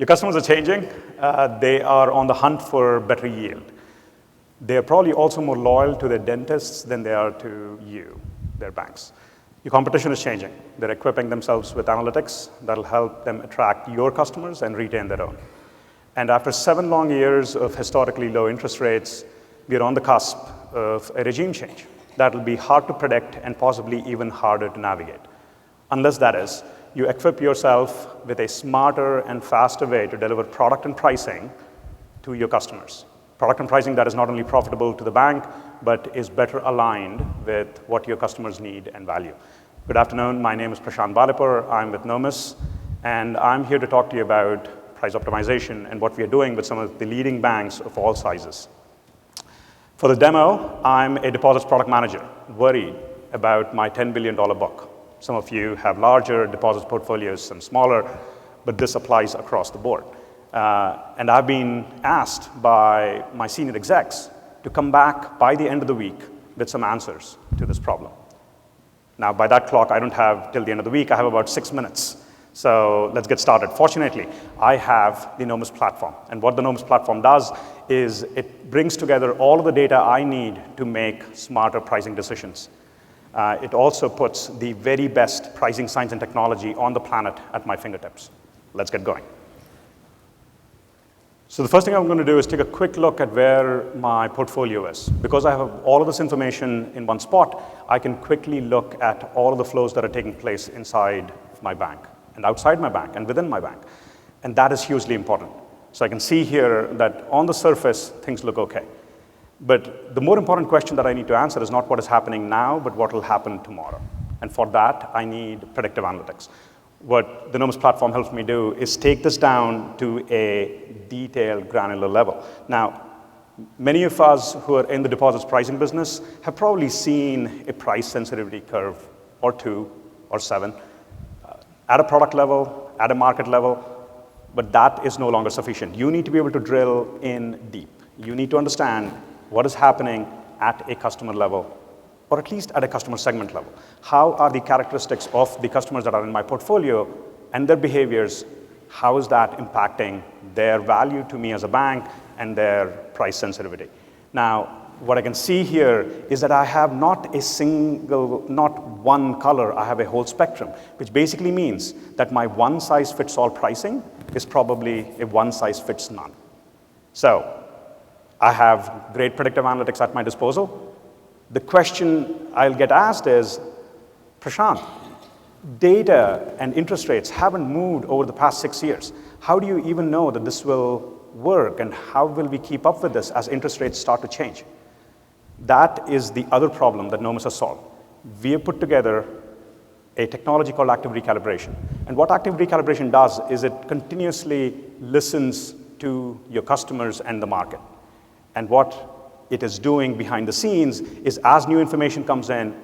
Your customers are changing. They are on the hunt for better yield. They are probably also more loyal to their dentists than they are to you, their banks. Your competition is changing. They're equipping themselves with analytics that'll help them attract your customers and retain their own. And after 7 long years of historically low interest rates, we're on the cusp of a regime change that'll be hard to predict and possibly even harder to navigate. Unless that is, you equip yourself with a smarter and faster way to deliver product and pricing to your customers. Product and pricing that is not only profitable to the bank, but is better aligned with what your customers need and value. Good afternoon, my name is Prashant Balepur. I'm with Nomis, and I'm here to talk to you about price optimization and what we are doing with some of the leading banks of all sizes. For the demo, I'm a deposits product manager, worried about my $10 billion book. Some of you have larger deposits portfolios, some smaller, but this applies across the board. And I've been asked by my senior execs to come back by the end of the week with some answers to this problem. Now, by that clock, I don't have till the end of the week. I have about 6 minutes. So let's get started. Fortunately, I have the Nomis platform. And what the Nomis platform does is it brings together all of the data I need to make smarter pricing decisions. It also puts the very best pricing science and technology on the planet at my fingertips. Let's get going. So the first thing I'm going to do is take a quick look at where my portfolio is. Because I have all of this information in one spot, I can quickly look at all of the flows that are taking place inside my bank, and outside my bank, and within my bank. And that is hugely important. So I can see here that on the surface, things look okay. But the more important question that I need to answer is not what is happening now, but what will happen tomorrow. And for that, I need predictive analytics. What the Nomis platform helps me do is take this down to a detailed, granular level. Now, many of us who are in the deposits pricing business have probably seen a price sensitivity curve or 2 or 7 at a product level, at a market level, but that is no longer sufficient. You need to be able to drill in deep. You need to understand what is happening at a customer level, or at least at a customer segment level. How are the characteristics of the customers that are in my portfolio and their behaviors, how is that impacting their value to me as a bank and their price sensitivity? Now, what I can see here is that I have not one color, I have a whole spectrum, which basically means that my one-size-fits-all pricing is probably a one-size-fits-none. So, I have great predictive analytics at my disposal. The question I'll get asked is, Prashant, data and interest rates haven't moved over the past 6 years. How do you even know that this will work, and how will we keep up with this as interest rates start to change? That is the other problem that Nomis has solved. We have put together a technology called active recalibration. And what active recalibration does is it continuously listens to your customers and the market. And what it is doing behind the scenes is, as new information comes in,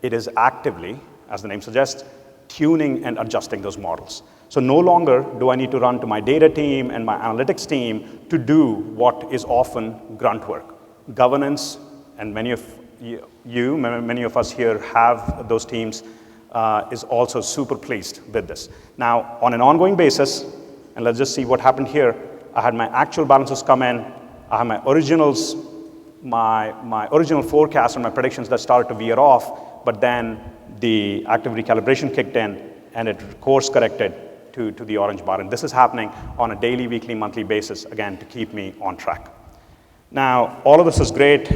it is actively, as the name suggests, tuning and adjusting those models. So no longer do I need to run to my data team and my analytics team to do what is often grunt work. Governance, and many of us here have those teams, is also super pleased with this. Now, on an ongoing basis, and let's just see what happened here, I had my actual balances come in, I have my originals, my original forecast and my predictions that started to veer off, but then the active recalibration kicked in and it course corrected to the orange bar. And this is happening on a daily, weekly, monthly basis, again, to keep me on track. Now, all of this is great,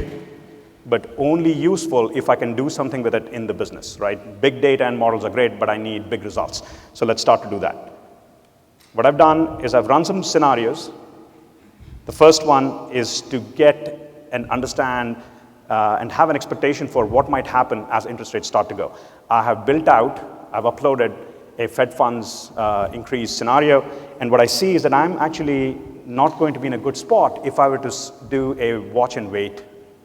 but only useful if I can do something with it in the business, right? Big data and models are great, but I need big results. So let's start to do that. What I've done is I've run some scenarios. The first one is to get and understand and have an expectation for what might happen as interest rates start to go. I have built out, I've uploaded a Fed funds increase scenario, and what I see is that I'm actually not going to be in a good spot if I were to do a watch and wait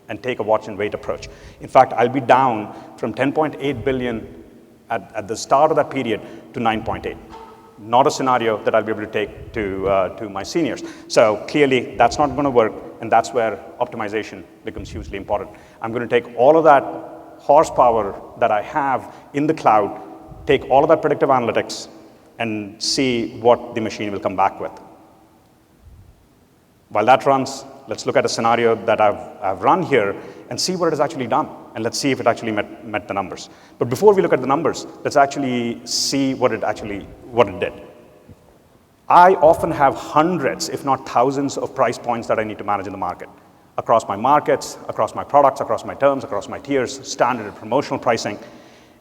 and take a watch and wait approach. In fact, I'll be down from 10.8 billion at the start of that period to 9.8. Not a scenario that I'll be able to take to my seniors. So clearly, that's not going to work, and that's where optimization becomes hugely important. I'm going to take all of that horsepower that I have in the cloud, take all of that predictive analytics, and see what the machine will come back with. While that runs, let's look at a scenario that I've run here and see what it has actually done. And let's see if it actually met the numbers. But before we look at the numbers, let's actually see what it did. I often have hundreds, if not thousands, of price points that I need to manage in the market. Across my markets, across my products, across my terms, across my tiers, standard and promotional pricing.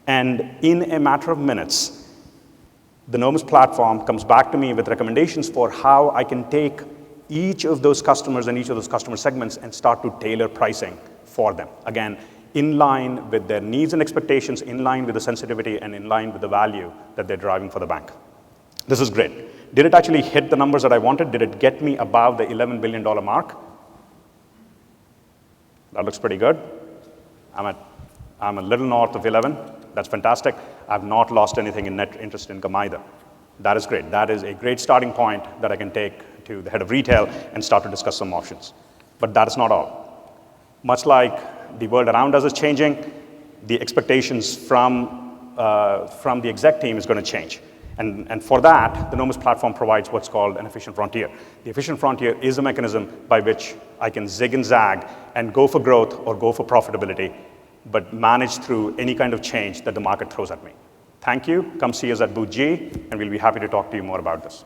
And in a matter of minutes, the Nomis platform comes back to me with recommendations for how I can take each of those customers and each of those customer segments and start to tailor pricing for them. Again, in line with their needs and expectations, in line with the sensitivity, and in line with the value that they're driving for the bank. This is great. Did it actually hit the numbers that I wanted? Did it get me above the $11 billion mark? That looks pretty good. I'm a little north of 11. That's fantastic. I've not lost anything in net interest income either. That is great. That is a great starting point that I can take to the head of retail and start to discuss some options. But that is not all. Much like the world around us is changing, the expectations from the exec team is going to change. And for that, the Nomis platform provides what's called an efficient frontier. The efficient frontier is a mechanism by which I can zig and zag and go for growth or go for profitability, but manage through any kind of change that the market throws at me. Thank you. Come see us at Booth G, and we'll be happy to talk to you more about this.